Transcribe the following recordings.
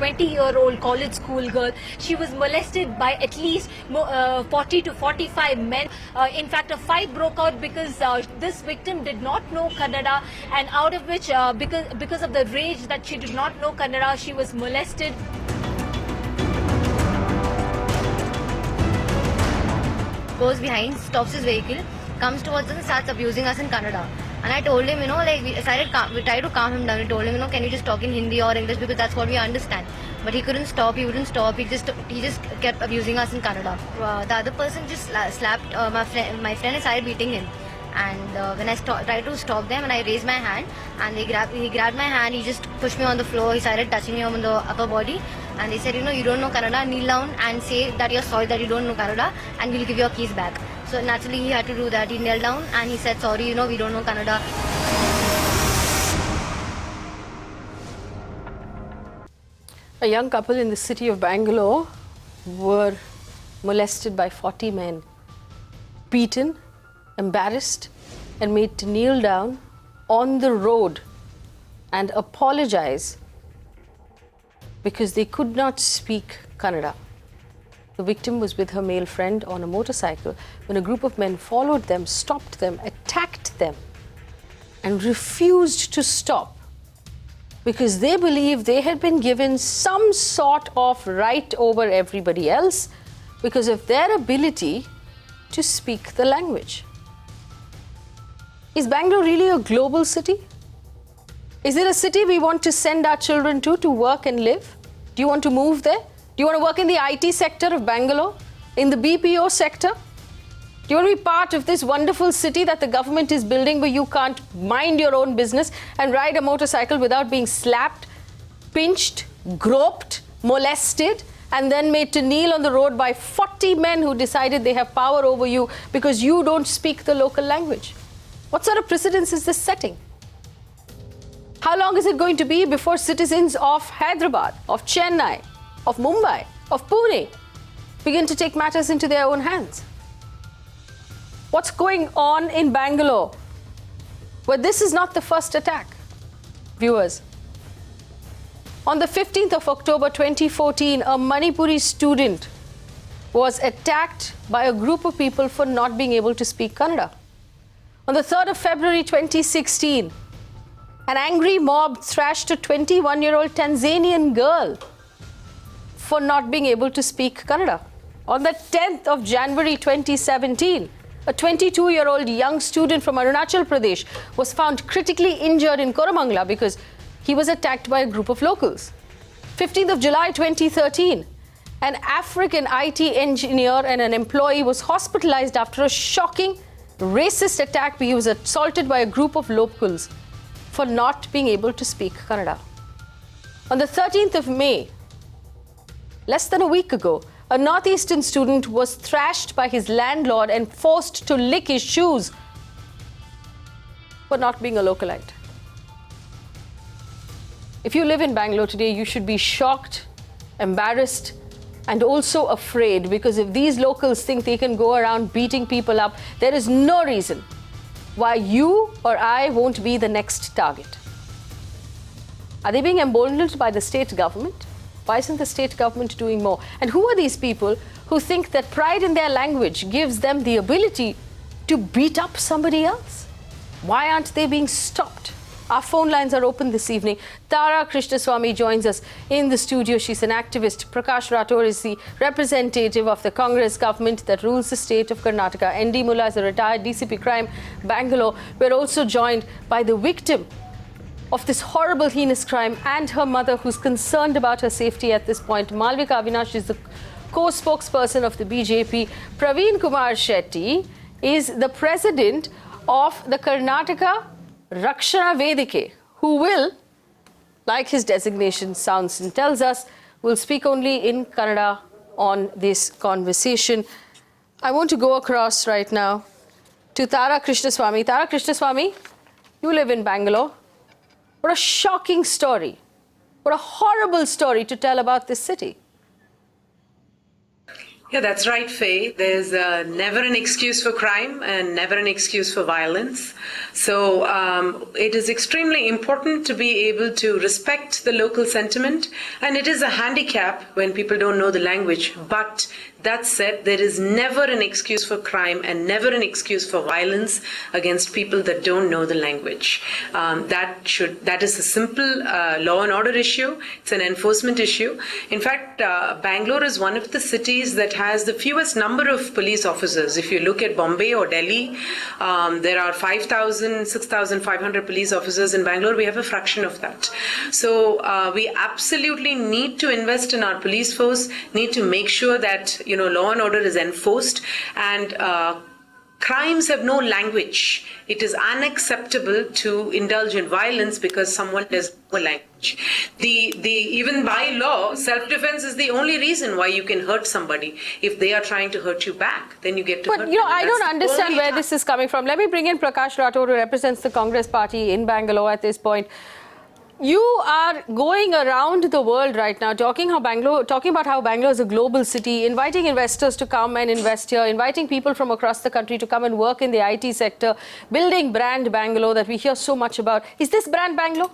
20-year-old college school girl. She was molested by at least 40 to 45 men. In fact, a fight broke out because this victim did not know Kannada, and out of which, because of the rage that she did not know Kannada, she was molested. Goes behind, stops his vehicle, comes towards us and starts abusing us in Kannada. And I told him, like we tried to calm him down. We told him, can you just talk in Hindi or English, because that's what we understand. But he couldn't stop. He wouldn't stop. He just kept abusing us in Kannada. The other person just slapped my friend and started beating him. And when I tried to stop them, and I raised my hand, and he grabbed my hand. He just pushed me on the floor. He started touching me on the upper body. And they said, you don't know Kannada, kneel down and say that you're sorry that you don't know Kannada, and we'll give your keys back. So naturally he had to do that. He knelt down and he said, sorry, we don't know Kannada. A young couple in the city of Bangalore were molested by 40 men, beaten, embarrassed, and made to kneel down on the road and apologize because they could not speak Kannada. The victim was with her male friend on a motorcycle when a group of men followed them, stopped them, attacked them, and refused to stop because they believed they had been given some sort of right over everybody else because of their ability to speak the language. Is Bangalore really a global city? Is it a city we want to send our children to work and live? Do you want to move there? Do you want to work in the IT sector of Bangalore? In the BPO sector? Do you want to be part of this wonderful city that the government is building where you can't mind your own business and ride a motorcycle without being slapped, pinched, groped, molested, and then made to kneel on the road by 40 men who decided they have power over you because you don't speak the local language? What sort of precedence is this setting? How long is it going to be before citizens of Hyderabad, of Chennai, of Mumbai, of Pune begin to take matters into their own hands? What's going on in Bangalore? Well, this is not the first attack, viewers. On the 15th of October 2014, a Manipuri student was attacked by a group of people for not being able to speak Kannada. On the 3rd of February 2016, an angry mob thrashed a 21-year-old Tanzanian girl for not being able to speak Kannada. On the 10th of January 2017, a 22-year-old young student from Arunachal Pradesh was found critically injured in Koramangala because he was attacked by a group of locals. 15th of July 2013, an African IT engineer and an employee was hospitalized after a shocking racist attack where he was assaulted by a group of locals for not being able to speak Kannada. On the 13th of May, less than a week ago, a northeastern student was thrashed by his landlord and forced to lick his shoes for not being a localite. If you live in Bangalore today, you should be shocked, embarrassed, and also afraid, because if these locals think they can go around beating people up, there is no reason why you or I won't be the next target. Are they being emboldened by the state government? Why isn't the state government doing more? And who are these people who think that pride in their language gives them the ability to beat up somebody else? Why aren't they being stopped? Our phone lines are open this evening. Tara Krishna Swamy joins us in the studio. She's an activist. Prakash Rathod is the representative of the Congress government that rules the state of Karnataka. ND Mulla is a retired DCP crime, Bangalore. We're also joined by the victim of this horrible, heinous crime and her mother, who's concerned about her safety at this point. Malavika Avinash is the co-spokesperson of the BJP. Praveen Kumar Shetty is the president of the Karnataka Rakshana Vedike, who will, like his designation sounds and tells us, will speak only in Kannada on this conversation. I want to go across right now to Tara Krishna Swamy. Tara Krishna Swamy, you live in Bangalore. What a shocking story. What a horrible story to tell about this city. Yeah, that's right, Faye. There's never an excuse for crime and never an excuse for violence. So it is extremely important to be able to respect the local sentiment, and it is a handicap when people don't know the language. But that said, there is never an excuse for crime and never an excuse for violence against people that don't know the language. That is a simple law and order issue. It's an enforcement issue. In fact, Bangalore is one of the cities that has the fewest number of police officers. If you look at Bombay or Delhi, there are 5,000, 6,500 police officers. In Bangalore, we have a fraction of that. So we absolutely need to invest in our police force, need to make sure that law and order is enforced, and crimes have no language. It is unacceptable to indulge in violence because someone has no language. Even by law, self-defense is the only reason why you can hurt somebody. If they are trying to hurt you back, then you get to hurt them. But I don't understand where this is coming from. Let me bring in Prakash Rathod, who represents the Congress party in Bangalore at this point. You are going around the world right now talking about how Bangalore is a global city, inviting investors to come and invest here, inviting people from across the country to come and work in the IT sector, building brand Bangalore that we hear so much about. Is this brand Bangalore?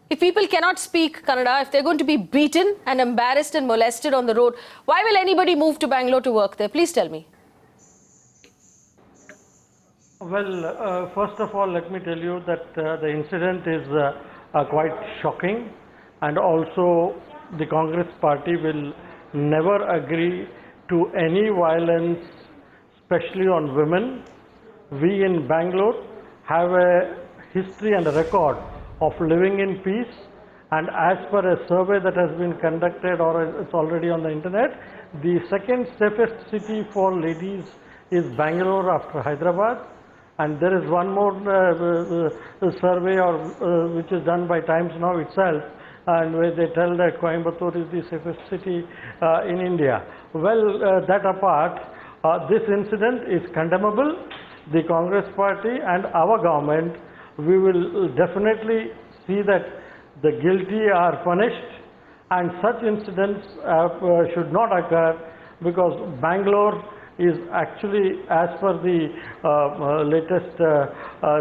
If people cannot speak Kannada, if they're going to be beaten and embarrassed and molested on the road, why will anybody move to Bangalore to work there? Please tell me. Well, first of all, let me tell you that the incident is quite shocking, and also the Congress party will never agree to any violence, especially on women. We in Bangalore have a history and a record of living in peace, and as per a survey that has been conducted, or it's already on the internet, the second safest city for ladies is Bangalore after Hyderabad. And there is one more survey which is done by Times Now itself, and where they tell that Coimbatore is the safest city in India. Well, that apart, this incident is condemnable. The Congress party and our government, we will definitely see that the guilty are punished, and such incidents should not occur, because Bangalore is actually, as per the latest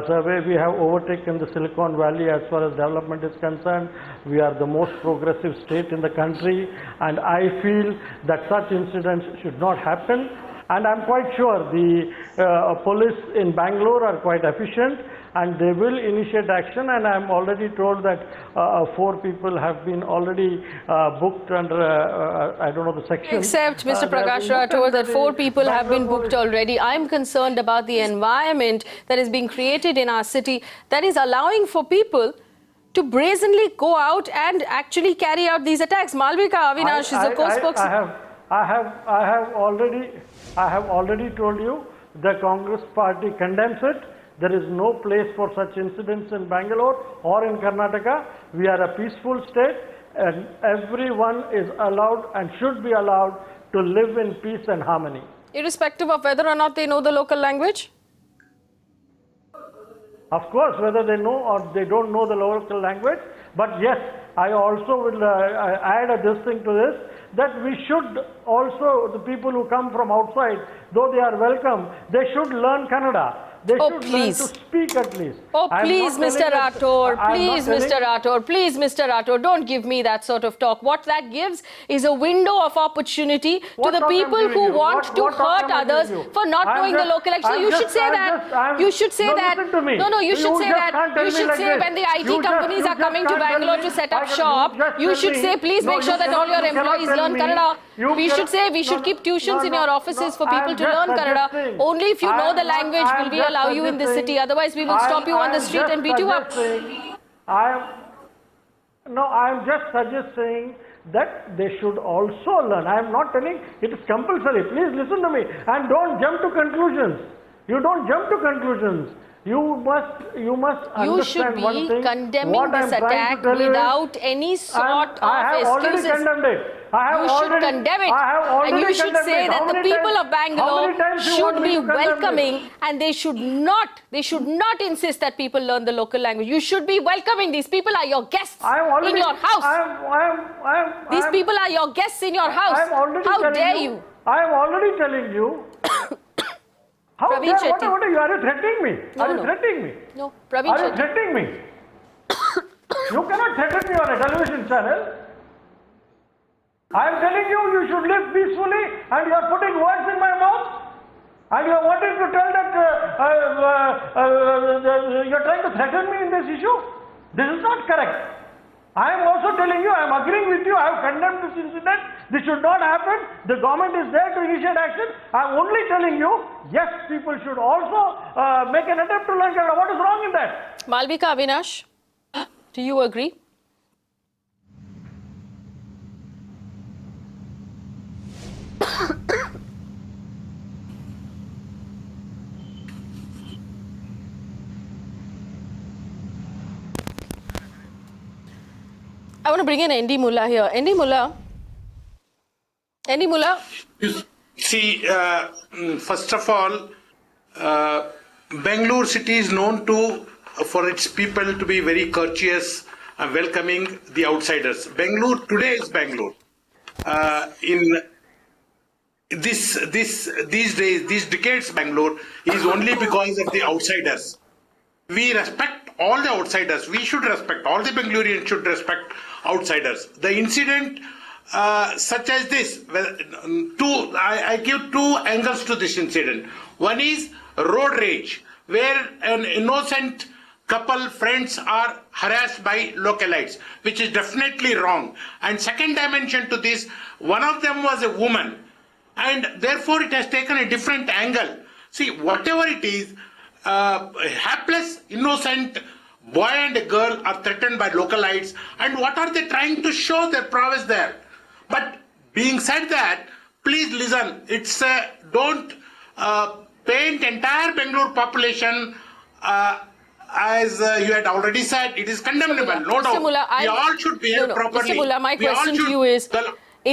survey, we have overtaken the Silicon Valley as far as development is concerned. We are the most progressive state in the country, and I feel that such incidents should not happen. And I'm quite sure the police in Bangalore are quite efficient, and they will initiate action, and I'm already told that 4 people have been already booked under, I don't know the section. Except, Mr. Prakash Rathod, that 4 people have been booked already. I'm concerned about the environment that is being created in our city that is allowing for people to brazenly go out and actually carry out these attacks. Malavika Avinash is a co-spokesperson. I have already told you the Congress party condemns it. There is no place for such incidents in Bangalore or in Karnataka. We are a peaceful state, and everyone is allowed and should be allowed to live in peace and harmony. Irrespective of whether or not they know the local language? Of course, whether they know or they don't know the local language. But yes, I also will add this thing to this, that we should also, the people who come from outside, though they are welcome, they should learn Kannada. They should learn to speak at least. Oh, please, Mr. Rathod, please, Mr. Rathod, please, Mr. Rathod, don't give me that sort of talk. What that gives is a window of opportunity to the people who want to hurt others for not knowing the local language. So you should say that. You should say that. No, you should say that. You should say when the IT companies are coming to Bangalore to set up shop, you should say, please make sure that all your employees learn Kannada. We should say we should keep tuitions in your offices for people to learn Kannada. Only if you know the language will we allow you in this city. Otherwise, we will stop you on the street and beat you up. I am just suggesting that they should also learn. I am not telling it is compulsory. Please listen to me and don't jump to conclusions. You don't jump to conclusions. You must understand one thing. You should be condemning this attack without any sort of excuses. Already condemned it. You should condemn it, and you should say that the people of Bangalore should be welcoming, and they should not insist that people learn the local language. You should be welcoming. These people are your guests in your house. These people are your guests in your house. How dare you? I am already telling you. How Praveen dare, Shetty. what are you? Are you threatening me? No, Are you no. threatening me? No, Praveen Are you Shetty. threatening me? You cannot threaten me on a television channel. I am telling you, you should live peacefully, and you are putting words in my mouth. And you are wanting to tell that you are trying to threaten me in this issue. This is not correct. I am also telling you, I am agreeing with you, I have condemned this incident. This should not happen. The government is there to initiate action. I am only telling you, yes, people should also make an attempt to learn Kannada. What is wrong in that? Malavika Avinash, do you agree? I want to bring in ND Mulla here. ND Mulla. See, first of all, Bangalore city is known for its people to be very courteous and welcoming the outsiders. Bangalore today is Bangalore. In these days, these decades, Bangalore is only because of the outsiders. We respect all the outsiders. We should respect, all the Bangaloreans should respect outsiders. The incident such as this, I give two angles to this incident. One is road rage, where an innocent couple friends are harassed by localites, which is definitely wrong. And second dimension to this, one of them was a woman, and therefore it has taken a different angle. See, whatever it is, a hapless, innocent boy and a girl are threatened by localites, and what are they trying to show their prowess there? But being said that, please listen, it's don't paint entire Bangalore population as you had already said, it is condemnable, no doubt. Mulla, we all should behave properly. Mr. Mulla, my question to you is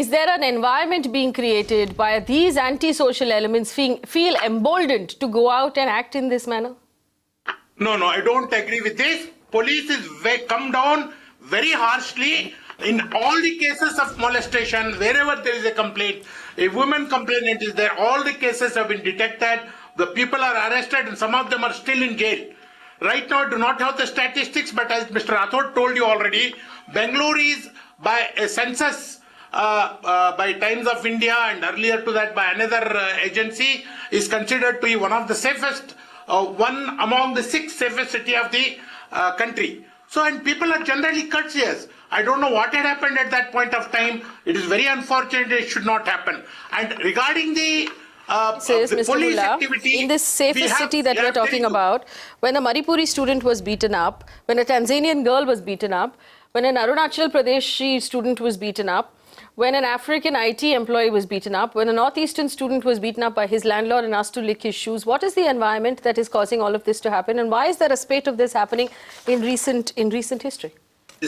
there an environment being created by these anti-social elements feel emboldened to go out and act in this manner? No, I don't agree with this. Police is come down very harshly in all the cases of molestation. Wherever there is a complaint, a woman complainant is there, all the cases have been detected. The people are arrested and some of them are still in jail. Right now I do not have the statistics, but as Mr. Rathod told you already, Bangalore is by a census by Times of India and earlier to that by another agency is considered to be one of the safest, one among the 6 safest city of the country. So, and people are generally courteous. I don't know what had happened at that point of time. It is very unfortunate. It should not happen. And regarding the Mr. police Mulla, activity, in this safest city that we are talking about, when a Manipuri student was beaten up, when a Tanzanian girl was beaten up, when an Arunachal Pradeshi student was beaten up, when an African IT employee was beaten up, when a Northeastern student was beaten up by his landlord and asked to lick his shoes, what is the environment that is causing all of this to happen, and why is there a spate of this happening in recent history?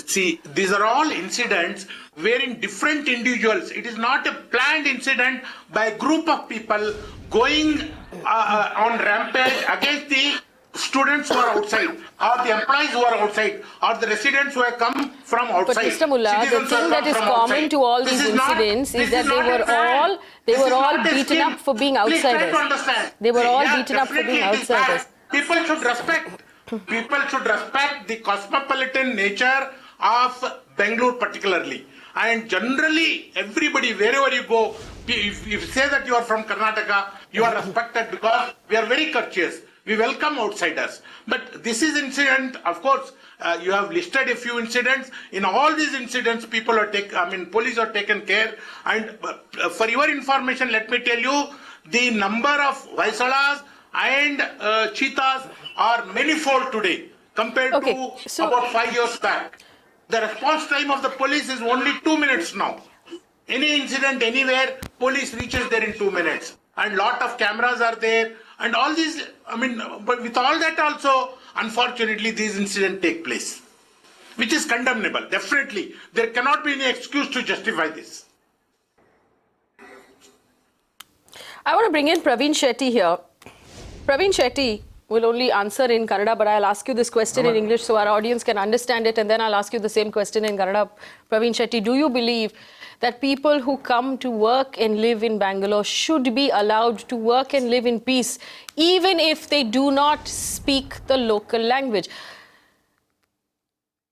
See, these are all incidents wherein different individuals, it is not a planned incident by a group of people going on rampage against the students who are outside, or the employees who are outside, or the residents who have come from outside. But Mr. Mulla, the thing that is common to all these incidents is that they were all beaten up for being outsiders. They were all beaten up for being outsiders. People should respect. People should respect the cosmopolitan nature of Bangalore particularly. And generally, everybody, wherever you go, if you say that you are from Karnataka, you are respected because we are very courteous. We welcome outsiders. But this is incident, of course, you have listed a few incidents. In all these incidents, people are police are taken care. And for your information, let me tell you, the number of Vaisalas and cheetahs are manifold today compared to about 5 years back. The response time of the police is only 2 minutes now. Any incident anywhere, police reaches there in 2 minutes. And lot of cameras are there. And all these, but with all that also, unfortunately, these incidents take place. Which is condemnable, definitely. There cannot be any excuse to justify this. I want to bring in Praveen Shetty here. Praveen Shetty, will only answer in Kannada, but I'll ask you this question in English so our audience can understand it, and then I'll ask you the same question in Kannada. Praveen Shetty, do you believe that people who come to work and live in Bangalore should be allowed to work and live in peace, even if they do not speak the local language?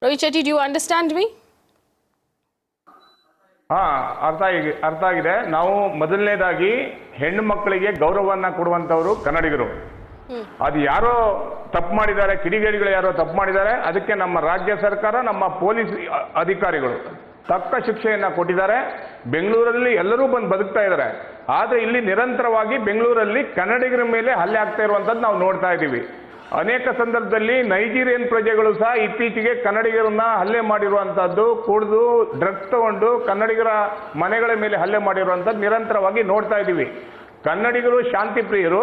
Praveen Shetty, do you understand me? ಅರ್ಥ ಆಗಿದೆ. ನಾವು ಮೊದಲನೇದಾಗಿ ಹೆಣ್ಣು ಮಕ್ಕಳಿಗೆ ಗೌರವವನ್ನು ಕೊಡುವಂತವರು ಕನ್ನಡಿಗರು. ಅದು ಯಾರೋ ತಪ್ಪು ಮಾಡಿದ್ದಾರೆ, ಕಿಡಿಗೇಡಿಗಳು ಯಾರೋ ತಪ್ಪು ಮಾಡಿದ್ದಾರೆ, ಅದಕ್ಕೆ ನಮ್ಮ ರಾಜ್ಯ ಸರ್ಕಾರ, ನಮ್ಮ ಪೊಲೀಸ್ ಅಧಿಕಾರಿಗಳು ತಕ್ಕ ಶಿಕ್ಷೆಯನ್ನ ಕೊಟ್ಟಿದ್ದಾರೆ. ಬೆಂಗಳೂರಲ್ಲಿ ಎಲ್ಲರೂ ಬಂದು ಬದುಕ್ತಾ ಇದ್ದಾರೆ. ಆದರೆ ಇಲ್ಲಿ ನಿರಂತರವಾಗಿ ಬೆಂಗಳೂರಲ್ಲಿ ಕನ್ನಡಿಗರ ಮೇಲೆ ಹಲ್ಲೆ ಆಗ್ತಾ ಇರುವಂತದ್ದು ನಾವು ನೋಡ್ತಾ ಇದ್ದೀವಿ. ಅನೇಕ ಸಂದರ್ಭದಲ್ಲಿ ನೈಜೀರಿಯನ್ ಪ್ರಜೆಗಳು ಸಹ ಇತ್ತೀಚೆಗೆ ಕನ್ನಡಿಗರನ್ನ ಹಲ್ಲೆ ಮಾಡಿರುವಂತದ್ದು, ಕುಡಿದು ಡ್ರಗ್ಸ್ ತಗೊಂಡು ಕನ್ನಡಿಗರ ಮನೆಗಳ ಮೇಲೆ ಹಲ್ಲೆ ಮಾಡಿರುವಂತದ್ದು ನಿರಂತರವಾಗಿ ನೋಡ್ತಾ ಇದ್ದೀವಿ. ಕನ್ನಡಿಗರು ಶಾಂತಿ ಪ್ರಿಯರು,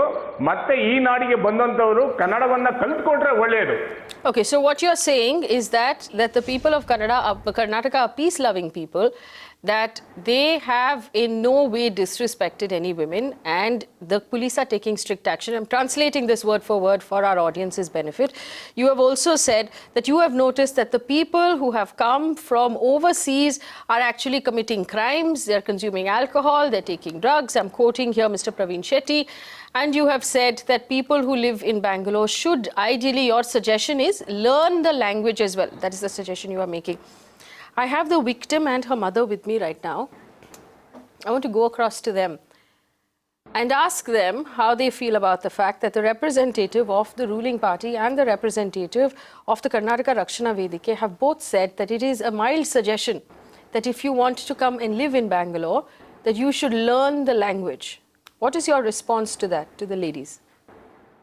ಮತ್ತೆ ಈ ನಾಡಿಗೆ ಬಂದಂತವರು ಕನ್ನಡವನ್ನ ಕಲಿತ್ಕೊಂಡ್ರೆ ಒಳ್ಳೆಯದು. Okay, so what you're saying is that the people of Karnataka are peace-loving people, that they have in no way disrespected any women, and the police are taking strict action. I'm translating this word for word for our audience's benefit. You have also said that you have noticed that the people who have come from overseas are actually committing crimes, they're consuming alcohol, they're taking drugs. I'm quoting here Mr. Praveen Shetty. And you have said that people who live in Bangalore should, ideally, your suggestion is learn the language as well. That is the suggestion you are making. I have the victim and her mother with me right now. I want to go across to them and ask them how they feel about the fact that the representative of the ruling party and the representative of the Karnataka Rakshana Vedike have both said that it is a mild suggestion that if you want to come and live in Bangalore, that you should learn the language. What is your response to that, to the ladies?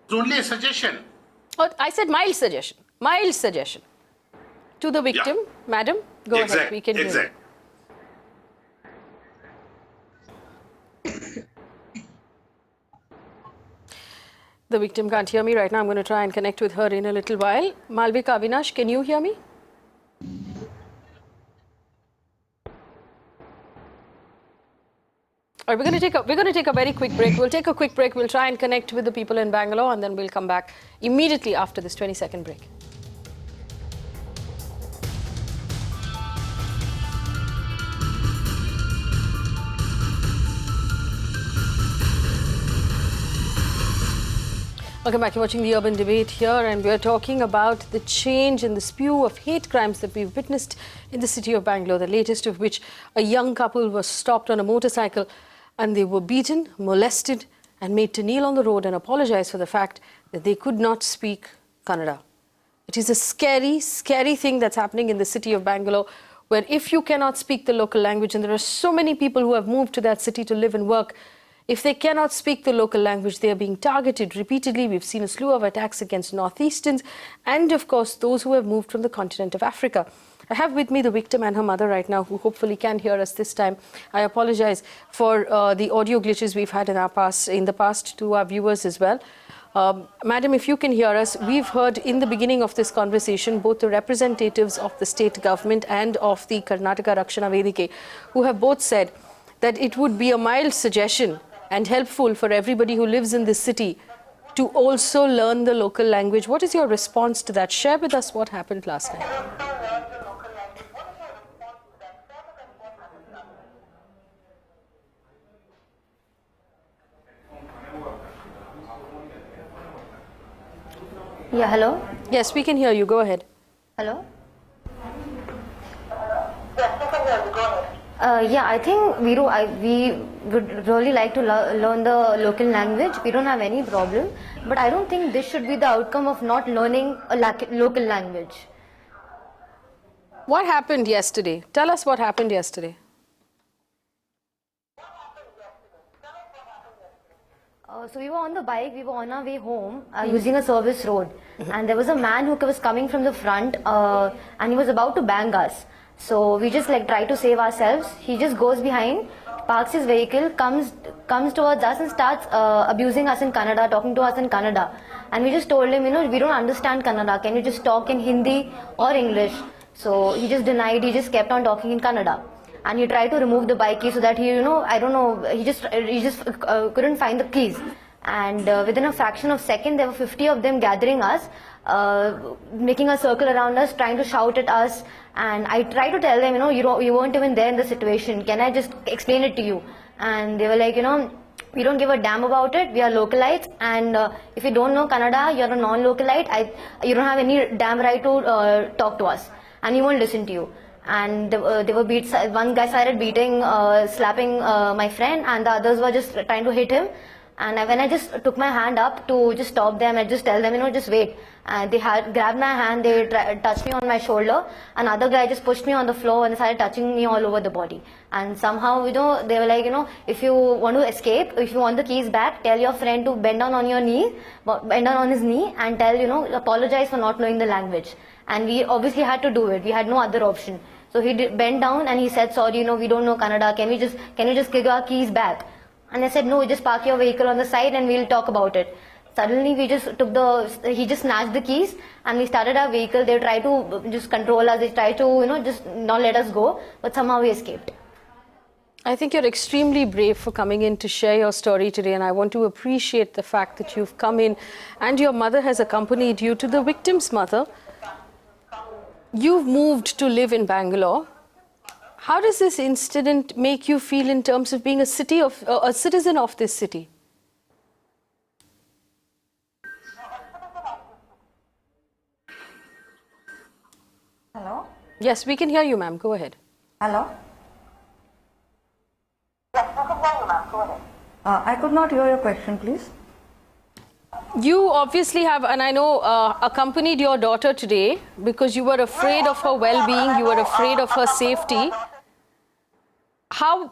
It's only a suggestion. Oh, I said mild suggestion. Mild suggestion. To the victim, madam, go ahead. We can hear you. The victim can't hear me right now. I'm going to try and connect with her in a little while. Malavika Avinash, can you hear me? All right, we're going to take a very quick break. We'll take a quick break. We'll try and connect with the people in Bangalore, and then we'll come back immediately after this 20-second break. Welcome back. You're watching the Urban Debate here, and we're talking about the change in the spew of hate crimes that we've witnessed in the city of Bangalore, the latest of which a young couple was stopped on a motorcycle and they were beaten, molested and made to kneel on the road and apologize for the fact that they could not speak Kannada. It is a scary, scary thing that's happening in the city of Bangalore, where if you cannot speak the local language, and there are so many people who have moved to that city to live and work, if they cannot speak the local language, they are being targeted repeatedly. We've seen a slew of attacks against Northeasterns and, of course, those who have moved from the continent of Africa. I have with me the victim and her mother right now, who hopefully can hear us this time. I apologize for the audio glitches we've had in the past to our viewers as well. Madam, if you can hear us, we've heard in the beginning of this conversation both the representatives of the state government and of the Karnataka Rakshana Vedike, who have both said that it would be a mild suggestion and helpful for everybody who lives in this city to also learn the local language. What is your response to that? Share with us what happened last night. Yeah, hello? Yes, we can hear you. Go ahead. Hello? Yeah, I think we would really like to learn the local language. We don't have any problem. But I don't think this should be the outcome of not learning a local language. What happened yesterday? Tell us what happened yesterday. So we were on the bike, we were on our way home using a service road. And there was a man who was coming from the front and he was about to bang us. So we just tried to save ourselves. He just goes behind, parks his vehicle, comes towards us and starts abusing us in Kannada, talking to us in Kannada. And we just told him, we don't understand Kannada. Can you just talk in Hindi or English? So he just denied, he just kept on talking in Kannada. And he tried to remove the bike key so that he, I don't know, he just couldn't find the keys. And within a fraction of a second, there were 50 of them gathering us, making a circle around us, trying to shout at us. And I tried to tell them, you know, you weren't even there in the situation. Can I just explain it to you? And they were like, you know, we don't give a damn about it. We are localites, and if you don't know Kannada, you're a non-localite. You don't have any damn right to talk to us, and we won't listen to you. And they were one guy started beating, slapping my friend, and the others were just trying to hit him. And when I just took my hand up to just stop them, I just tell them, you know, just wait. They had grabbed my hand, they touched me on my shoulder. Another guy just pushed me on the floor and started touching me all over the body. And somehow, you know, they were like, you know, if you want to escape, if you want the keys back, tell your friend to bend down on your knee, bend down on his knee, and tell, you know, apologize for not knowing the language. And we obviously had to do it. We had no other option. So he bent down and he said, sorry, you know, we don't know Kannada. Can you just give our keys back? And I said, no, just park your vehicle on the side and we'll talk about it. Suddenly we just he just snatched the keys and we started our vehicle. They tried to just control us. They tried to, you know, just not let us go. But somehow we escaped. I think you're extremely brave for coming in to share your story today, and I want to appreciate the fact that you've come in and your mother has accompanied you to the victim's mother. You've moved to live in Bangalore. How does this incident make you feel in terms of being a citizen of this city? Hello? Yes, we can hear you, ma'am. Go ahead. Hello? Yes, we can hear you, ma'am. Go ahead. I could not hear your question, please. You obviously have, and I know, accompanied your daughter today because you were afraid of her well-being, you were afraid of her safety. How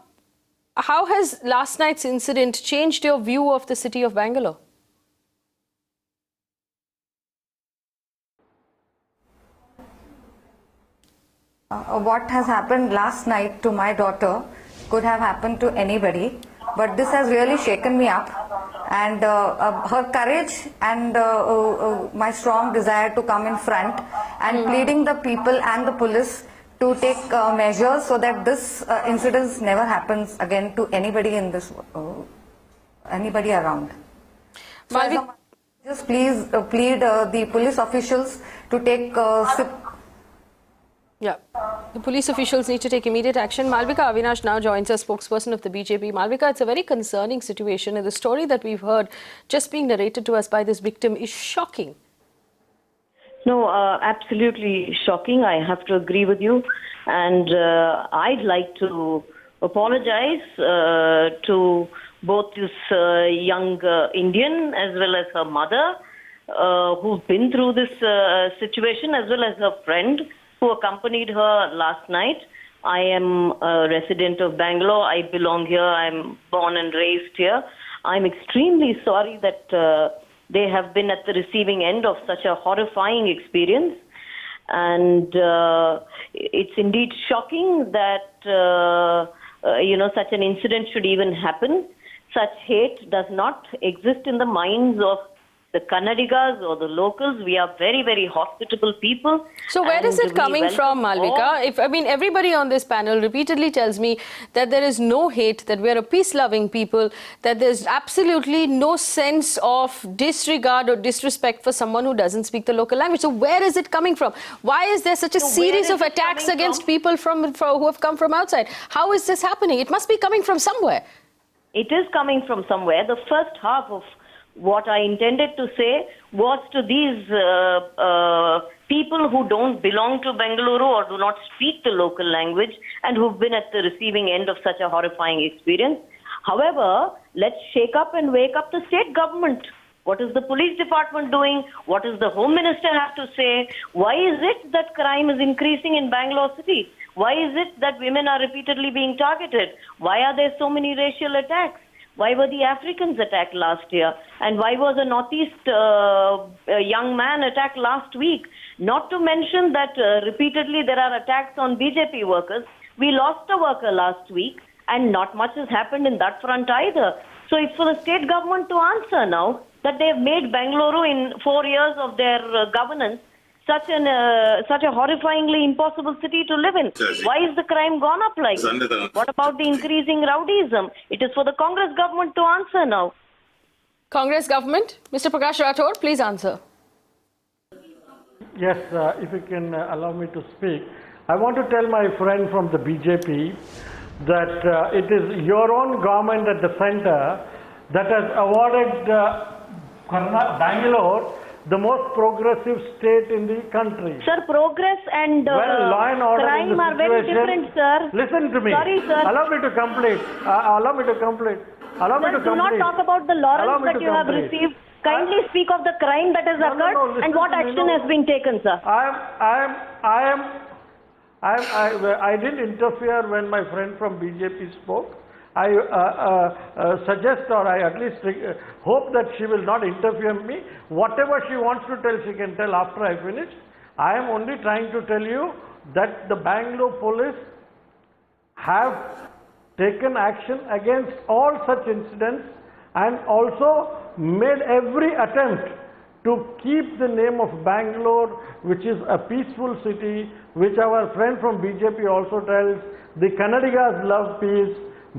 has last night's incident changed your view of the city of Bangalore? What has happened last night to my daughter could have happened to anybody, but this has really shaken me up. And her courage and my strong desire to come in front and pleading the people and the police to take measures so that this incident never happens again to anybody in this, anybody around. So just please plead the police officials to take Yeah, the police officials need to take immediate action. Malavika Avinash now joins us, spokesperson of the BJP. Malavika, it's a very concerning situation, and the story that we've heard just being narrated to us by this victim is shocking. No, absolutely shocking. I have to agree with you. And I'd like to apologize to both this young Indian as well as her mother who've been through this situation, as well as her friend who accompanied her last night. I am a resident of Bangalore. I belong here. I'm born and raised here. I'm extremely sorry that they have been at the receiving end of such a horrifying experience. And it's indeed shocking that, such an incident should even happen. Such hate does not exist in the minds of the Kannadigas or the locals. We are very, very hospitable people. So where is it coming from, Malavika? Everybody on this panel repeatedly tells me that there is no hate, that we are a peace-loving people, that there's absolutely no sense of disregard or disrespect for someone who doesn't speak the local language. So where is it coming from? Why is there such a series of attacks against people who have come from outside? How is this happening? It must be coming from somewhere. It is coming from somewhere. The first half of what I intended to say was to these people who don't belong to Bengaluru or do not speak the local language and who've been at the receiving end of such a horrifying experience. However, let's shake up and wake up the state government. What is the police department doing? What does the Home Minister have to say? Why is it that crime is increasing in Bangalore city? Why is it that women are repeatedly being targeted? Why are there so many racial attacks? Why were the Africans attacked last year? And why was a Northeast young man attacked last week? Not to mention that repeatedly there are attacks on BJP workers. We lost a worker last week and not much has happened in that front either. So it's for the state government to answer now that they have made Bengaluru in 4 years of their governance such a horrifyingly impossible city to live in. Why is the crime gone up like this? What about the increasing rowdyism? It is for the Congress government to answer now. Congress government. Mr. Prakash Rathod, please answer. Yes, if you can allow me to speak. I want to tell my friend from the BJP that it is your own government at the center that has awarded Bangalore the most progressive state in the country. Sir, progress and law and order crime are very different, sir. Listen to me. Sorry, sir. Allow me to complete. Sir, do not talk about the laurels that you have received. Kindly speak of the crime that has occurred and what action has been taken, sir. I didn't interfere when my friend from BJP spoke. I suggest, or I at least hope that she will not interfere with me. Whatever she wants to tell, she can tell after I finish. I am only trying to tell you that the Bangalore police have taken action against all such incidents and also made every attempt to keep the name of Bangalore, which is a peaceful city, which our friend from BJP also tells. The Kannadigas love peace,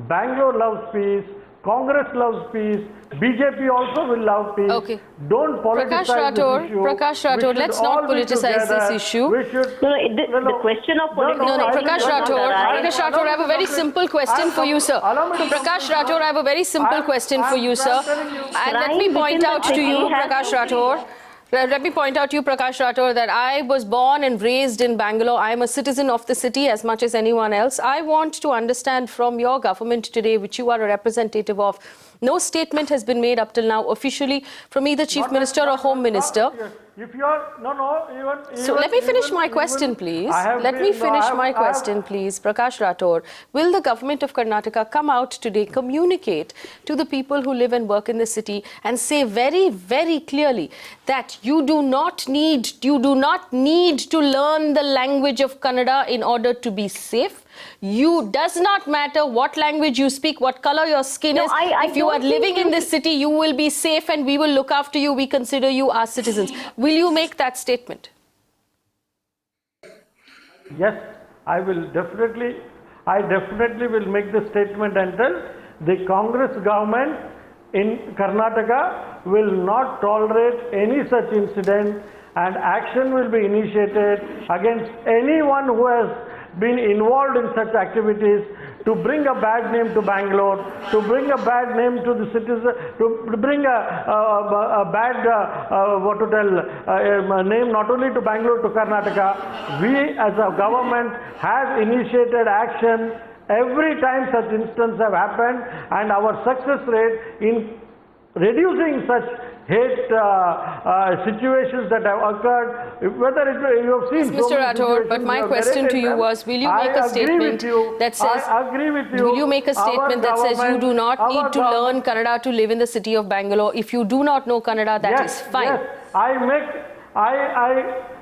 Bangalore loves peace, Congress loves peace, BJP also will love peace. Okay. Don't politicize this issue. Prakash Rathod, let's not politicize this issue. The question of politics. No, Prakash Rathod, I have a very simple question for you, sir. Prakash Rathod, I have a very simple question for you, sir. And let me point out to you, Prakash Rathod. Let me point out to you, Prakash Rathod, that I was born and raised in Bangalore. I am a citizen of the city as much as anyone else. I want to understand from your government today, which you are a representative of, no statement has been made up till now officially from either Chief Minister or Home Minister. If you are, So let me finish my question, please. Let me finish my question, please. Prakash Rathod, will the government of Karnataka come out today, communicate to the people who live and work in the city and say very, very clearly that you do not need to learn the language of Kannada in order to be safe? You does not matter what language you speak, what color your skin is. If you are living in this city, you will be safe and we will look after you. We consider you our citizens. Will you make that statement? Yes, I definitely will make the statement and tell the Congress government in Karnataka will not tolerate any such incident and action will be initiated against anyone who has been involved in such activities to bring a bad name to Bangalore, to bring a bad name to the citizens, to bring a bad name not only to Bangalore, to Karnataka. We as a government have initiated action every time such instances have happened, and our success rate in reducing such hate situations that have occurred, whether you have seen... Mr. Rathod, but my question to you was, will you make a statement that says... I agree with you. Will you make a statement that says you do not need to learn Kannada to live in the city of Bangalore? If you do not know Kannada, that is fine. Yes,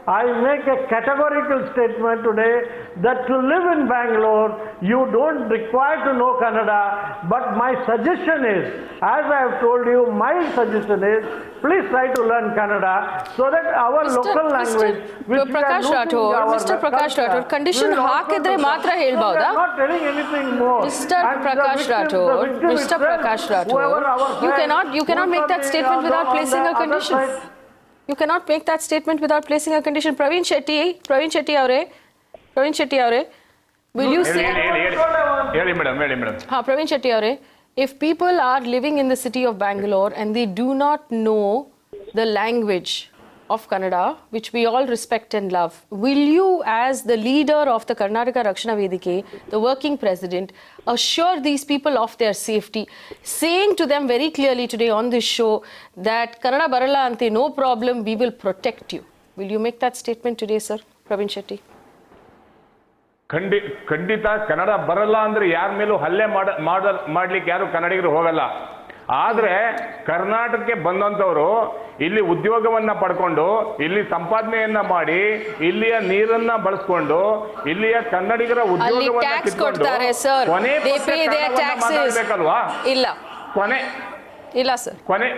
I make a categorical statement today that to live in Bangalore, you don't require to know Kannada, but my suggestion is, as I have told you, my suggestion is, please try to learn Kannada so that our local language, which Prakash Rathod, condition ಹಾಕಿದ್ರೆ ಮಾತ್ರ ಹೇಳ್ಬಹುದಾ? I'm not telling anything more. Mr. Prakash Rathod, you cannot make that statement without placing a condition. You cannot make that statement without placing a condition. Praveen Shetty avare, will you say... Praveen Shetty avare, if people are living in the city of Bangalore and they do not know the language of Kannada, which we all respect and love, will you, as the leader of the Karnataka Rakshana Vedike, the working president, assure these people of their safety, saying to them very clearly today on this show that Kannada barala ante, no problem, we will protect you? Will you make that statement today, sir? Praveen Shetty. ಖಂಡಿತ ಕನ್ನಡ ಬರಲ್ಲ ಅಂದ್ರೆ ಯಾರ ಮೇಲೂ ಹಲ್ಲೆ ಮಾಡ್ಲಿಕ್ಕೆ ಯಾರು ಕನ್ನಡಿಗರು ಹೋಗಲ್ಲ. ಆದ್ರೆ ಕರ್ನಾಟಕಕ್ಕೆ ಬಂದಂತವರು ಇಲ್ಲಿ ಉದ್ಯೋಗವನ್ನ ಪಡ್ಕೊಂಡು ಇಲ್ಲಿ ಸಂಪಾದನೆಯನ್ನ ಮಾಡಿ ಇಲ್ಲಿಯ ನೀರನ್ನ ಬಳಸ್ಕೊಂಡು ಇಲ್ಲಿಯ ಕನ್ನಡಿಗರ ಉದ್ಯೋಗವನ್ನ ಕಿತ್ಕೊಂಡು ಕೊನೆ ಇಲ್ಲ ಇಲ್ಲ ಸರ್. ಕೊನೆ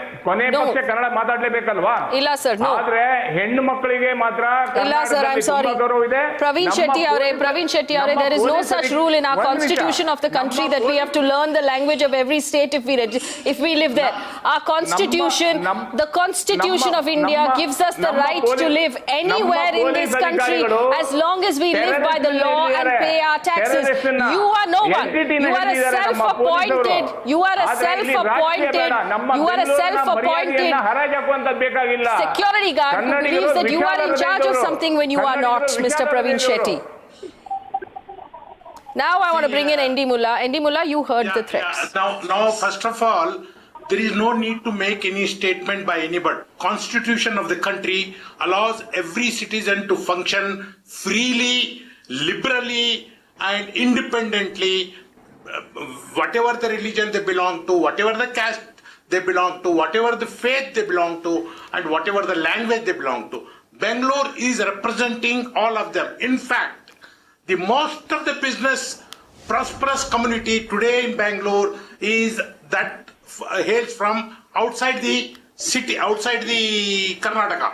ಪಕ್ಷ ಕನ್ನಡ ಮಾತಾಡ್ಲೇಬೇಕಲ್ವಾ? ಇಲ್ಲ ಸರ್. ಆದ್ರೆ ಹೆಣ್ಣು ಮಕ್ಕಳಿಗೆ ಮಾತ್ರ ಇಲ್ಲ sir. I'm sorry. Praveen Shetty ಅವರೇ, there is no such rule in our constitution of the country that we have to learn the language of every state if we live there. Our constitution, the constitution of India gives us the right to live anywhere in this country as long as we live by the law and pay our taxes. You are no one. You are a self-appointed security guard who believes that you are in charge of something when you are not, Mr. Praveen Shetty. Now I want to bring in ND Mulla. ND Mulla, you heard the threats. Now, first of all, there is no need to make any statement by anybody. Constitution of the country allows every citizen to function freely, liberally, and independently, whatever the religion they belong to, whatever the caste they belong to, whatever the faith they belong to, and whatever the language they belong to. Bangalore is representing all of them. In fact, the most of the business prosperous community today in Bangalore is that hails from outside the city, outside the Karnataka.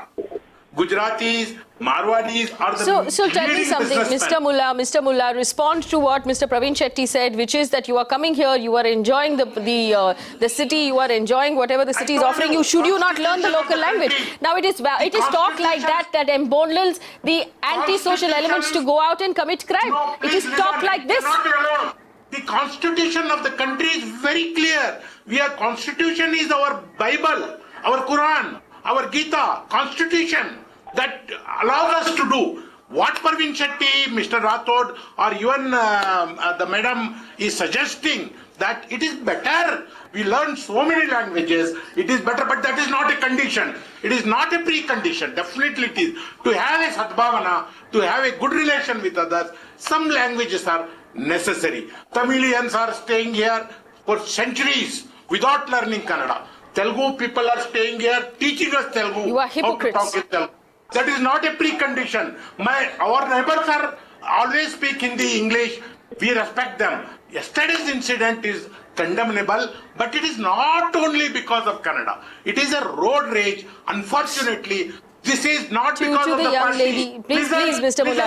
Gujaratis, Marwadis are the So tell me something, Mr. Mulla, respond to what Mr. Praveen Shetty said, which is that you are coming here, you are enjoying the city, you are enjoying whatever the city is offering you. Should you not learn the local language? Now it is talk like that emboldens the anti-social elements to go out and commit crime. It is talk like this. The constitution of the country is very clear. Constitution is our Bible, our Quran, our Gita, constitution that allows us to do what Praveen Shetty, Mr. Rathod, or even the madam is suggesting, that it is better. We learn so many languages, it is better, but that is not a condition. It is not a precondition. Definitely it is. To have a sadbhavana, to have a good relation with others, some languages are necessary. Tamilians are staying here for centuries without learning Kannada. Telugu people are staying here, teaching us Telugu. You are hypocrites. How to talk in Telugu. That is not a precondition. Our neighbors are always speak Hindi, English. We respect them. Yesterday's incident is condemnable, but it is not only because of Kannada. It is a road rage. Unfortunately, this is not because of the young party. lady. Please, Mr. Mulla,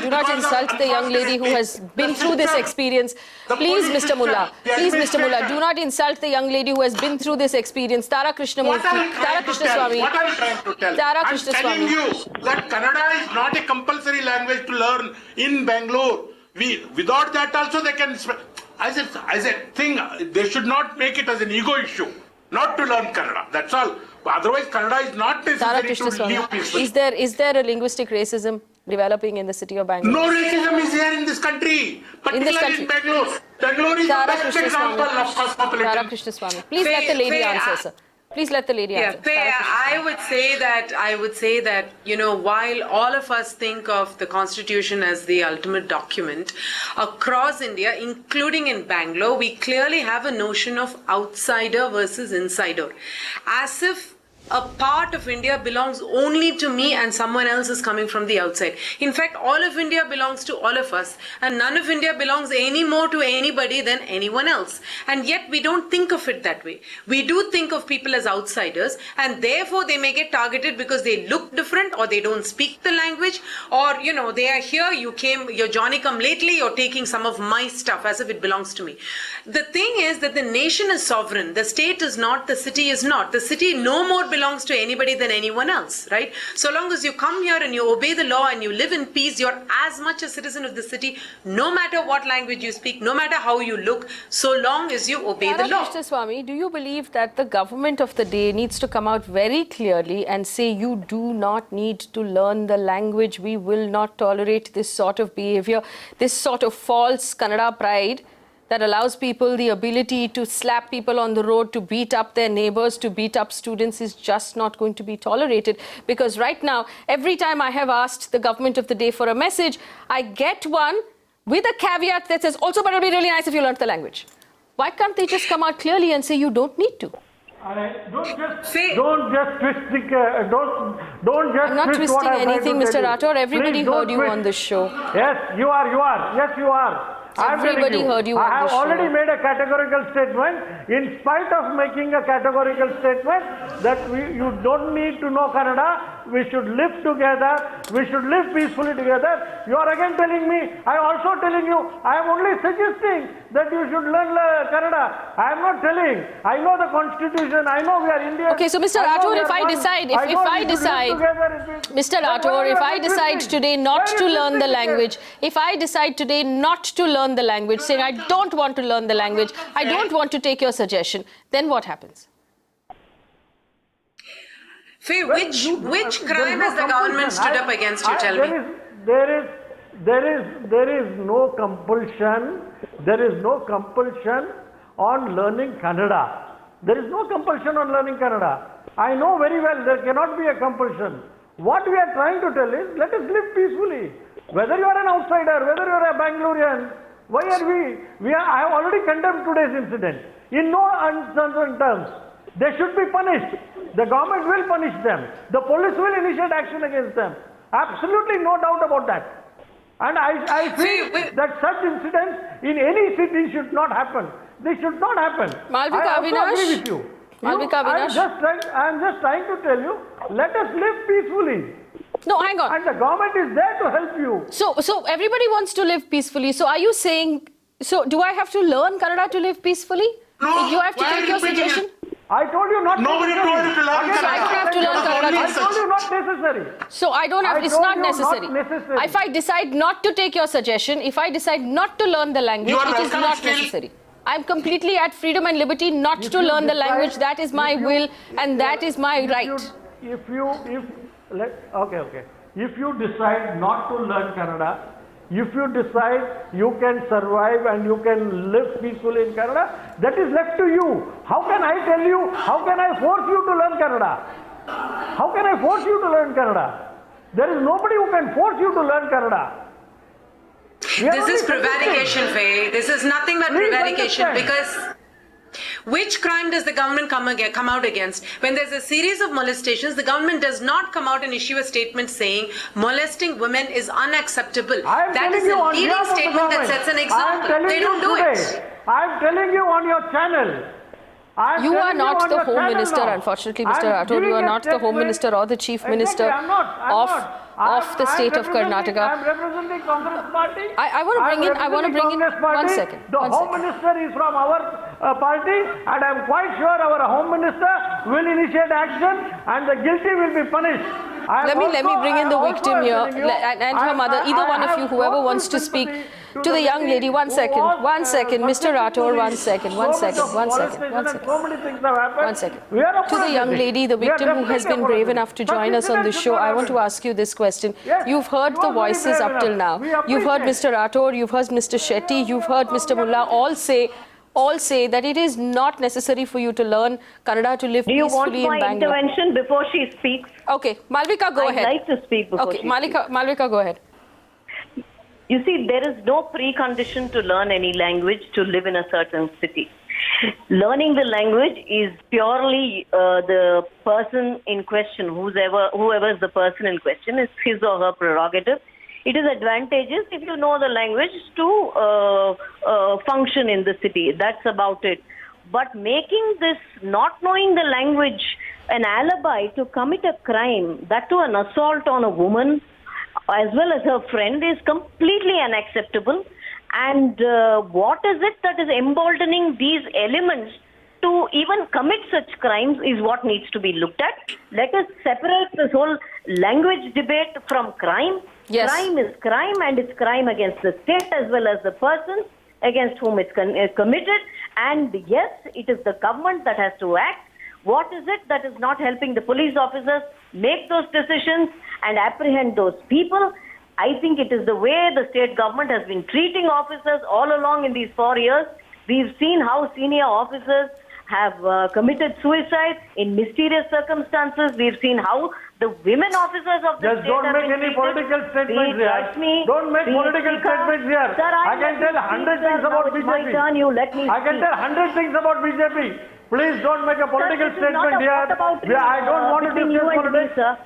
do not insult the young lady who has been through this experience. Please, Mr. Mulla, do not insult the young lady who has been through this experience. Tara Krishna Swamy. What are you trying to tell? Tara Krishna Swamy. I'm telling you that Kannada is not a compulsory language to learn in Bangalore. Without that also they can, as a thing, they should not make it as an ego issue, not to learn Kannada. That's all. Otherwise, Kannada is not necessary to live peacefully. Is there a linguistic racism developing in the city of Bangalore? No racism is here in this country, particularly in Bangalore. Bangalore is the best example of cosmopolitan. Tara Krishna Swamy. Please let the lady answer, sir. Please let the lady answer. I would say that, while all of us think of the Constitution as the ultimate document, across India, including in Bangalore, we clearly have a notion of outsider versus insider. As if a part of India belongs only to me and someone else is coming from the outside. In fact, all of India belongs to all of us, and none of India belongs any more to anybody than anyone else. And yet we don't think of it that way. We do think of people as outsiders, and therefore they may get targeted because they look different, or they don't speak the language, or they are here, you're Johnny come lately, you're taking some of my stuff as if it belongs to me. The thing is that the nation is sovereign, the state is not, the city is not. The city no more belongs to anybody than anyone else, right? So long as you come here and you obey the law and you live in peace, you're as much a citizen of the city, no matter what language you speak, no matter how you look, so long as you obey the law. Mr. Swamy, do you believe that the government of the day needs to come out very clearly and say you do not need to learn the language, we will not tolerate this sort of behavior, this sort of false Kannada pride that allows people the ability to slap people on the road, to beat up their neighbors, to beat up students is just not going to be tolerated? Because right now, every time I have asked the government of the day for a message, I get one with a caveat that says, also, but it'll be really nice if you learnt the language. Why can't they just come out clearly and say you don't need to? Don't just twist the. Don't just. I'm not twist twisting what anything, Mr. Rathod. Everybody heard you on this show. Yes, you are. Yes, you are. Everybody heard you on I have the show. already made a categorical statement, in spite of making a categorical statement that you don't need to know Kannada, we should live together, we should live peacefully together. You are again telling me, I am also telling you, I am only suggesting that you should learn Kannada. I am not telling. I know the constitution, I know we are Indians. Okay, so Mr. Rathod, if I decide, Mr. Rathod, if I decide today not to learn the language, if I decide today not to learn the language, saying I don't want to learn the language, I don't want to take your suggestion, then what happens? Faye, which crime has the government stood up against you, tell me? There is no compulsion. There is no compulsion on learning Kannada. There is no compulsion on learning Kannada. I know very well there cannot be a compulsion. What we are trying to tell is, let us live peacefully. Whether you are an outsider, whether you are a Bangalorean, why are I have already condemned today's incident. In no uncertain terms. They should be punished. The government will punish them. The police will initiate action against them. Absolutely no doubt about that. And I feel that such incidents in any city should not happen. They should not happen. Malavika Avinash. Agree with you. Malavika Avinash. I am just trying to tell you, let us live peacefully. No, hang on. And the government is there to help you. So everybody wants to live peacefully. So are you saying, so do I have to learn Kannada to live peacefully? No, you have to take your suggestion? I told you not Nobody necessary. told you to learn So I don't have to learn Kannada. I told you not necessary. So I don't have, it's not necessary. If I decide not to take your suggestion, if I decide not to learn the language, it is not necessary. I'm completely at freedom and liberty not to learn the language. That is my will and that is my right. If you decide not to learn Kannada, if you decide you can survive and you can live peacefully in Kannada, that is left to you. How can I tell you, how can I force you to learn Kannada? How can I force you to learn Kannada? There is nobody who can force you to learn Kannada. This is prevarication, Faye. This is nothing but prevarication, because which crime does the government come out against? When there's a series of molestations, the government does not come out and issue a statement saying molesting women is unacceptable. That is a leading statement that sets an example. They don't do it. I'm telling you on your channel. You are not the Home Minister, unfortunately, Mr. Rathod. You are not the Home Minister or the Chief Minister of the state of Karnataka. I'm representing Congress party. I want to bring in, one second. The Home Minister is from our party, and I'm quite sure our Home Minister will initiate action and the guilty will be punished. Let me bring in the victim here and her mother. Either one of you, whoever wants to speak to the young lady. One second, Mr. Rathod, one second. To the young lady, the victim who has been brave enough to join us on this show, I want to ask you this question. You've heard the voices up till now. You've heard Mr. Rathod, you've heard Mr. Shetty, you've heard Mr. Mulla all say that it is not necessary for you to learn Kannada to live peacefully in Bangalore. Do you want my intervention before she speaks? Okay, Malavika, go ahead. I'd like to speak before she speaks. Malavika, go ahead. You see, there is no precondition to learn any language to live in a certain city. Learning the language is purely the person in question, whoever is the person in question, is his or her prerogative. It is advantageous if you know the language to function in the city. That's about it. But making this not knowing the language an alibi to commit a crime, that to an assault on a woman as well as her friend, is completely unacceptable. And what is it that is emboldening these elements to even commit such crimes is what needs to be looked at. Let us separate this whole language debate from crime. Yes. Crime is crime, and it's crime against the state as well as the person against whom it's committed. And yes, it is the government that has to act. What is it that is not helping the police officers make those decisions and apprehend those people? I think it is the way the state government has been treating officers all along in these 4 years. We've seen how senior officers have committed suicide in mysterious circumstances. We've seen how the women officers of the state don't have make been any treated. political statements here. Don't make political statements here. Sir, I can tell 100 things about BJP. My turn, you let me I can speak. tell 100 things about BJP. Please don't make a political Sir, this is not statement a here. vote about I don't want to between discuss you and me, politics. sir.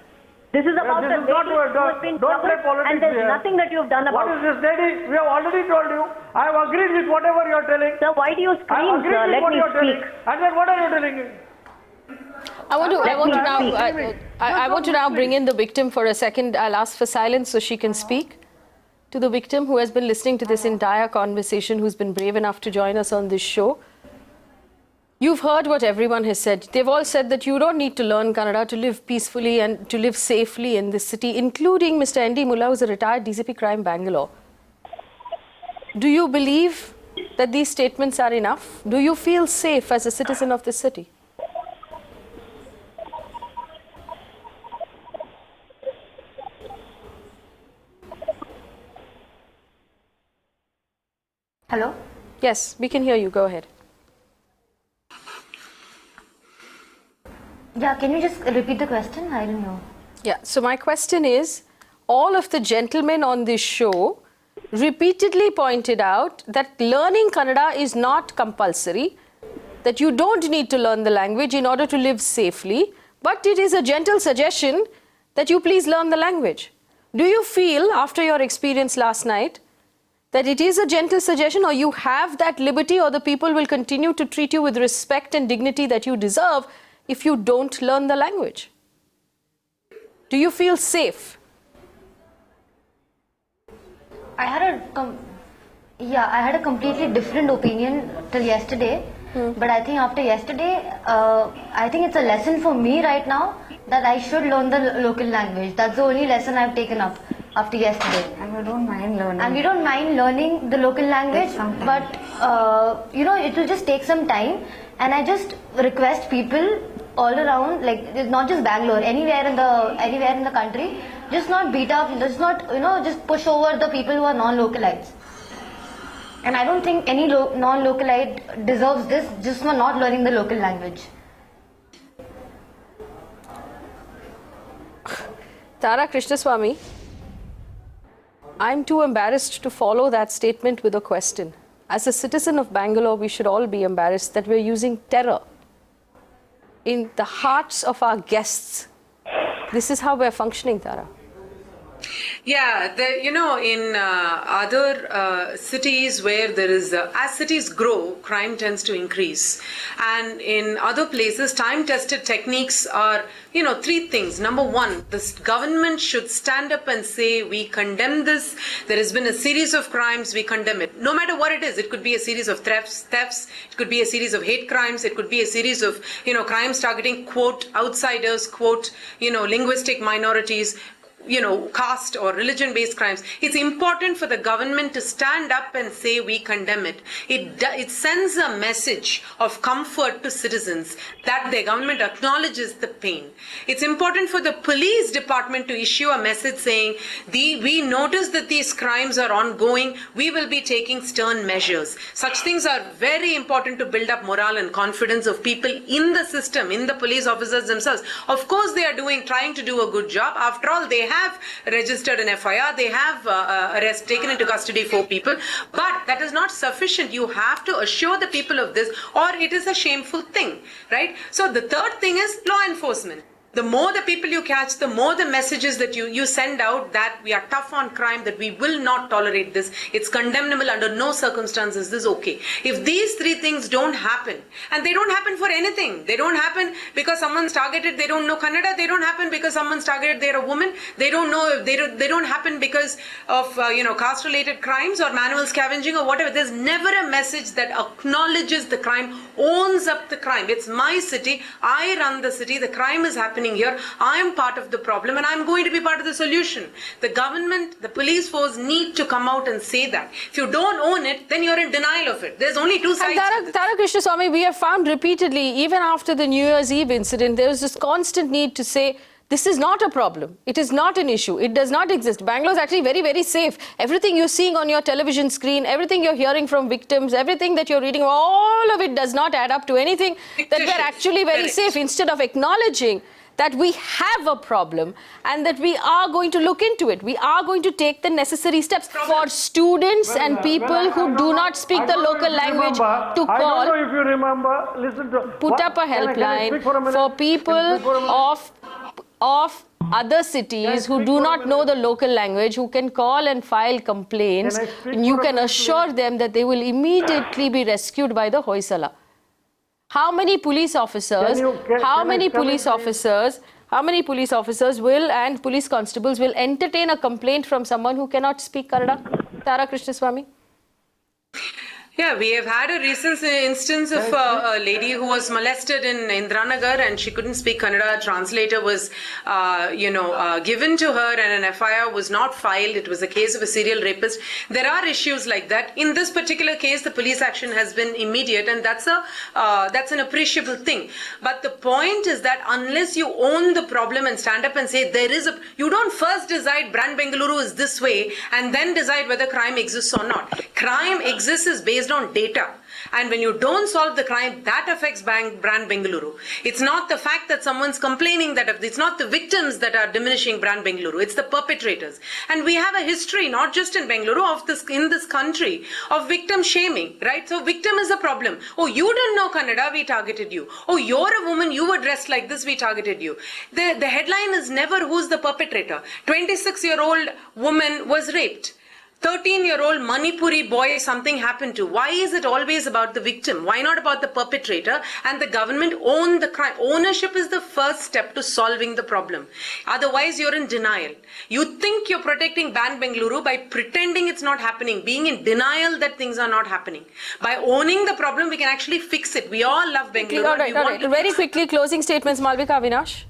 This is about This the is not lady who has been don't play troubled, politics and there's here. nothing that you've done about What is this, lady? We have already told you. I have agreed with whatever you are telling. Sir, why do you I scream, have agreed sir? with Let what me you are telling. speak. And then what are you telling? I want to now speak. bring in the victim for a second. I'll ask for silence so she can speak. To the victim who has been listening to this entire conversation, who's been brave enough to join us on this show. You've heard what everyone has said. They've all said that you don't need to learn Kannada to live peacefully and to live safely in this city, including Mr. N.D. Mulla, who's a retired DCP crime Bangalore. Do you believe that these statements are enough? Do you feel safe as a citizen of this city? Hello? Yes, we can hear you. Go ahead. Yeah, can you just repeat the question? I don't know. Yeah, so my question is, all of the gentlemen on this show repeatedly pointed out that learning Kannada is not compulsory, that you don't need to learn the language in order to live safely, but it is a gentle suggestion that you please learn the language. Do you feel, after your experience last night, that it is a gentle suggestion, or you have that liberty, or the people will continue to treat you with respect and dignity that you deserve if you don't learn the language? Do you feel safe? I had a completely different opinion till yesterday. But I think after yesterday, I think it's a lesson for me right now that I should learn the local language. That's the only lesson I've taken up after yesterday. And we don't mind learning. And we don't mind learning the local language, but it will just take some time. And I just request people all around, like not just Bangalore, anywhere in the country, just not beat up, just not just push over the people who are non-localites. And I don't think any non-localite deserves this just for not learning the local language. Tara Krishna Swamy, I'm too embarrassed to follow that statement with a question. As a citizen of Bangalore, we should all be embarrassed that we're using terror in the hearts of our guests. This is how we're functioning, Tara. Yeah, in other cities where there is, as cities grow, crime tends to increase. And in other places, time-tested techniques are, three things. Number one, the government should stand up and say, we condemn this. There has been a series of crimes, we condemn it. No matter what it is, it could be a series of thefts, it could be a series of hate crimes, it could be a series of, crimes targeting, quote, outsiders, quote, linguistic minorities, caste or religion-based crimes. It's important for the government to stand up and say we condemn it. It sends a message of comfort to citizens that the government acknowledges the pain. It's important for the police department to issue a message saying, we notice that these crimes are ongoing, we will be taking stern measures. Such things are very important to build up morale and confidence of people in the system, in the police officers themselves. Of course, they are trying to do a good job. After all, they have registered an FIR, they have taken into custody 4 people, but that is not sufficient. You have to assure the people of this, or it is a shameful thing, right? So the third thing is law enforcement. The more the people you catch, the more the messages that you send out that we are tough on crime, that we will not tolerate this. It's condemnable under no circumstances. This is okay. If these 3 things don't happen, and they don't happen for anything, they don't happen because someone's targeted, they don't know Kannada, they don't happen because someone's targeted, they're a woman, they don't know, they don't happen because of caste-related crimes or manual scavenging or whatever. There's never a message that acknowledges the crime, owns up the crime. It's my city, I run the city, the crime is happening here, I am part of the problem and I'm going to be part of the solution. The government, the police force need to come out and say that. If you don't own it, then you're in denial of it. There's only 2 sides. And Tara Krishna Swamy, we have found repeatedly, even after the New Year's Eve incident, there was this constant need to say, this is not a problem. It is not an issue. It does not exist. Bangalore is actually very, very safe. Everything you're seeing on your television screen, everything you're hearing from victims, everything that you're reading, all of it does not add up to anything that we're actually very safe. Instead of acknowledging that we have a problem and that we are going to look into it. We are going to take the necessary steps for students and people who do not speak the local language to call. I don't know if you remember, listen to... Put up a helpline for people of other cities who do not know the local language, who can call and file complaints, and you can assure them that they will immediately be rescued by the Hoysala. How many police officers, how many police officers will and police constables will entertain a complaint from someone who cannot speak Kannada? Tara Krishna Swamy? Yeah, we have had a recent instance of a lady who was molested in Indranagar and she couldn't speak Kannada. A translator was, given to her and an FIR was not filed. It was a case of a serial rapist. There are issues like that. In this particular case, the police action has been immediate and that's an appreciable thing. But the point is that unless you own the problem and stand up and say you don't first decide brand Bengaluru is this way and then decide whether crime exists or not. Crime exists is based on data, and when you don't solve the crime, that affects brand Bengaluru. It's not the fact that someone's complaining, that it's not the victims that are diminishing brand Bengaluru, it's the perpetrators. And we have a history, not just in Bengaluru, in this country, of victim shaming, right? So victim is a problem. Oh, you didn't know Kannada, we targeted you. Oh, you're a woman, you were dressed like this, we targeted you. The headline is never who's the perpetrator. 26-year-old woman was raped. 13-year-old Manipuri boy something happened to. Why is it always about the victim? Why not about the perpetrator? And the government own the crime. Ownership is the first step to solving the problem. Otherwise, you're in denial. You think you're protecting Ban Bengaluru by pretending it's not happening, being in denial that things are not happening. By owning the problem, we can actually fix it. We all love Bengaluru. All right. Very quickly, closing statements, Malavika Avinash.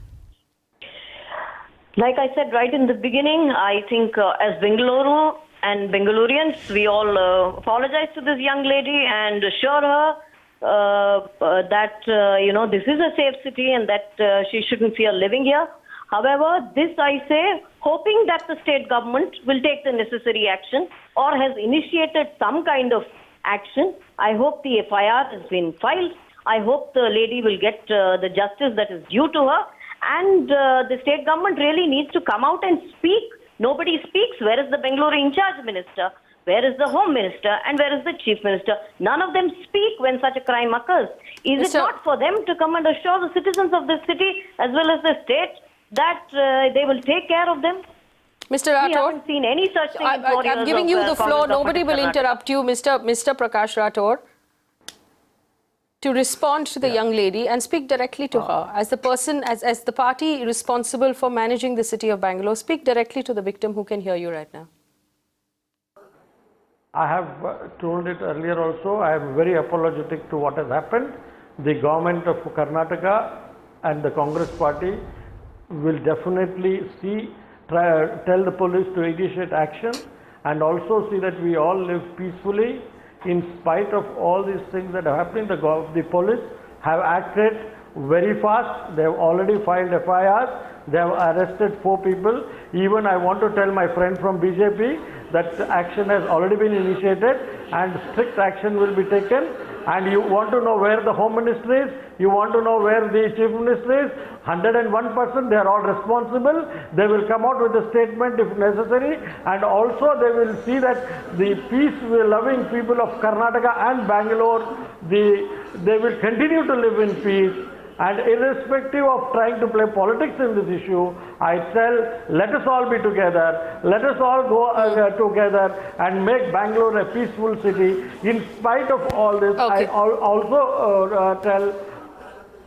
Like I said right in the beginning, I think as Bengaluru and Bengalurians, we all apologize to this young lady and assure her that, this is a safe city and that she shouldn't fear living here. However, this I say, hoping that the state government will take the necessary action or has initiated some kind of action. I hope the FIR has been filed. I hope the lady will get the justice that is due to her. And the state government really needs to come out and speak. Nobody speaks. Where is the Bengaluru in-charge minister? Where is the home minister? And where is the chief minister? None of them speak when such a crime occurs. Is it not for them to come and assure the citizens of this city as well as the state that they will take care of them? Mr. Rathod, we haven't seen any such thing in 4 years. I'm giving you the floor. Nobody will interrupt you, Mr. Prakash Rathod, to respond to the young lady and speak directly to her as the person, as the party responsible for managing the city of Bangalore. Speak directly to the victim who can hear you right now. I have told it earlier also. I am very apologetic to what has happened. The government of Karnataka and the Congress party will definitely tell the police to initiate action and also see that we all live peacefully. In spite of all these things that are happening, the police have acted very fast. They have already filed FIRs. They have arrested 4 people. Even I want to tell my friend from BJP that action has already been initiated and strict action will be taken. And you want to know where the Home Ministry is, you want to know where the Chief Minister is, 101%, they are all responsible. They will come out with a statement if necessary, and also they will see that the peace-loving people of Karnataka and Bangalore, they will continue to live in peace. And irrespective of trying to play politics in this issue, I tell, let us all be together, let us all go together and make Bangalore a peaceful city. In spite of all this, I also tell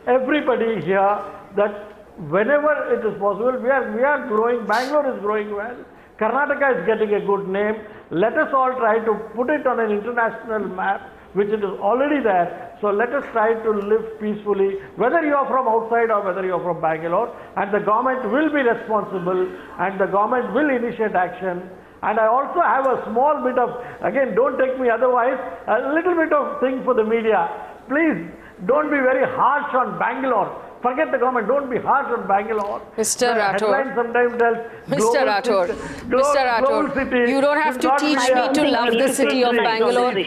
everybody here that whenever it is possible, we are growing, Bangalore is growing well, Karnataka is getting a good name. Let us all try to put it on an international map, which it is already there. So let us try to live peacefully, whether you are from outside or whether you are from Bangalore, and the government will be responsible and the government will initiate action. And I also have a small bit of, again, don't take me otherwise, a little bit of thing for the media. Please don't be very harsh on Bangalore. Forget the government, don't be harsh on Bangalore. Mr. Rathod, sometimes tells Mr. Rathod, you don't have to teach me to love the city of Bangalore.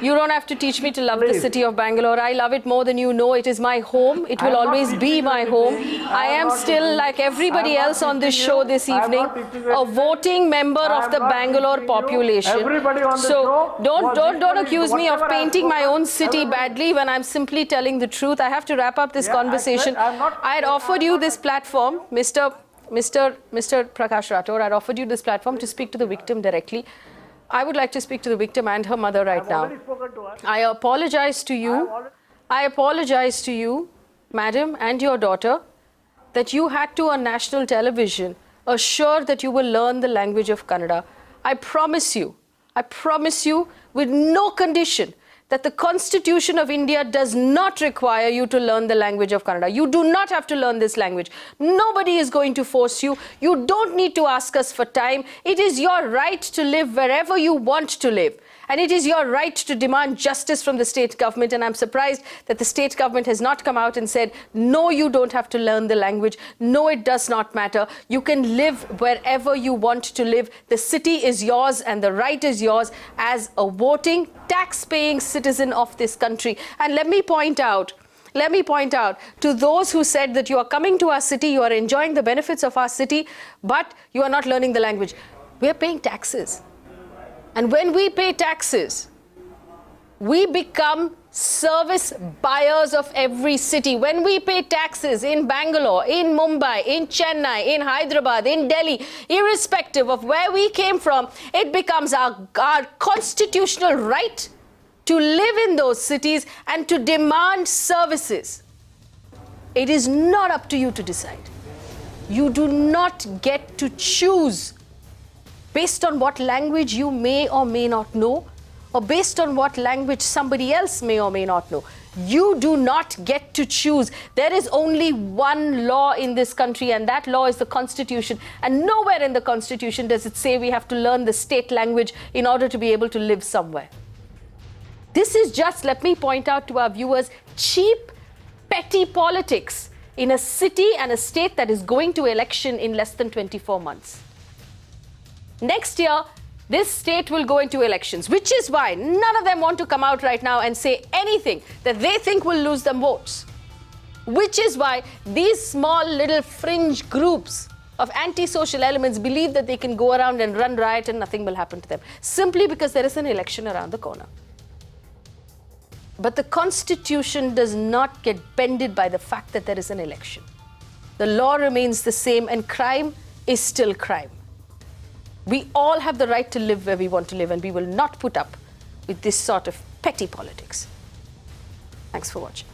You don't have to teach me to love the city of Bangalore. I love it more than you know. It is my home. It will always be my home. I am still, like everybody else on this show this evening, a voting member of the Bangalore population. So don't accuse me of painting my own city badly when I'm simply telling the truth. I have to wrap up this conversation. I had offered you this platform, Mr. Mr. Prakash Rathod, I offered you this platform to speak to the victim directly. I would like to speak to the victim and her mother right now. I apologize to you. I apologize to you, madam, and your daughter, that you had to on national television assure that you will learn the language of Kannada. I promise you with no condition that the Constitution of India does not require you to learn the language of Kannada. You do not have to learn this language. Nobody is going to force you. You don't need to ask us for time. It is your right to live wherever you want to live. And it is your right to demand justice from the state government. And I'm surprised that the state government has not come out and said, no, you don't have to learn the language. No, it does not matter. You can live wherever you want to live. The city is yours and the right is yours as a voting, tax-paying citizen of this country. And let me point out to those who said that you are coming to our city, you are enjoying the benefits of our city, but you are not learning the language. We are paying taxes. And when we pay taxes, we become service buyers of every city. When we pay taxes in Bangalore, in Mumbai, in Chennai, in Hyderabad, in Delhi, irrespective of where we came from, it becomes our constitutional right to live in those cities and to demand services. It is not up to you to decide. You do not get to choose based on what language you may or may not know, or based on what language somebody else may or may not know. You do not get to choose. There is only one law in this country, and that law is the Constitution. And nowhere in the Constitution does it say we have to learn the state language in order to be able to live somewhere. This is just, let me point out to our viewers, cheap, petty politics in a city and a state that is going to election in less than 24 months. Next year, this state will go into elections, which is why none of them want to come out right now and say anything that they think will lose them votes. Which is why these small little fringe groups of antisocial elements believe that they can go around and run riot and nothing will happen to them, simply because there is an election around the corner. But the Constitution does not get bended by the fact that there is an election. The law remains the same and crime is still crime. We all have the right to live where we want to live, and we will not put up with this sort of petty politics. Thanks for watching.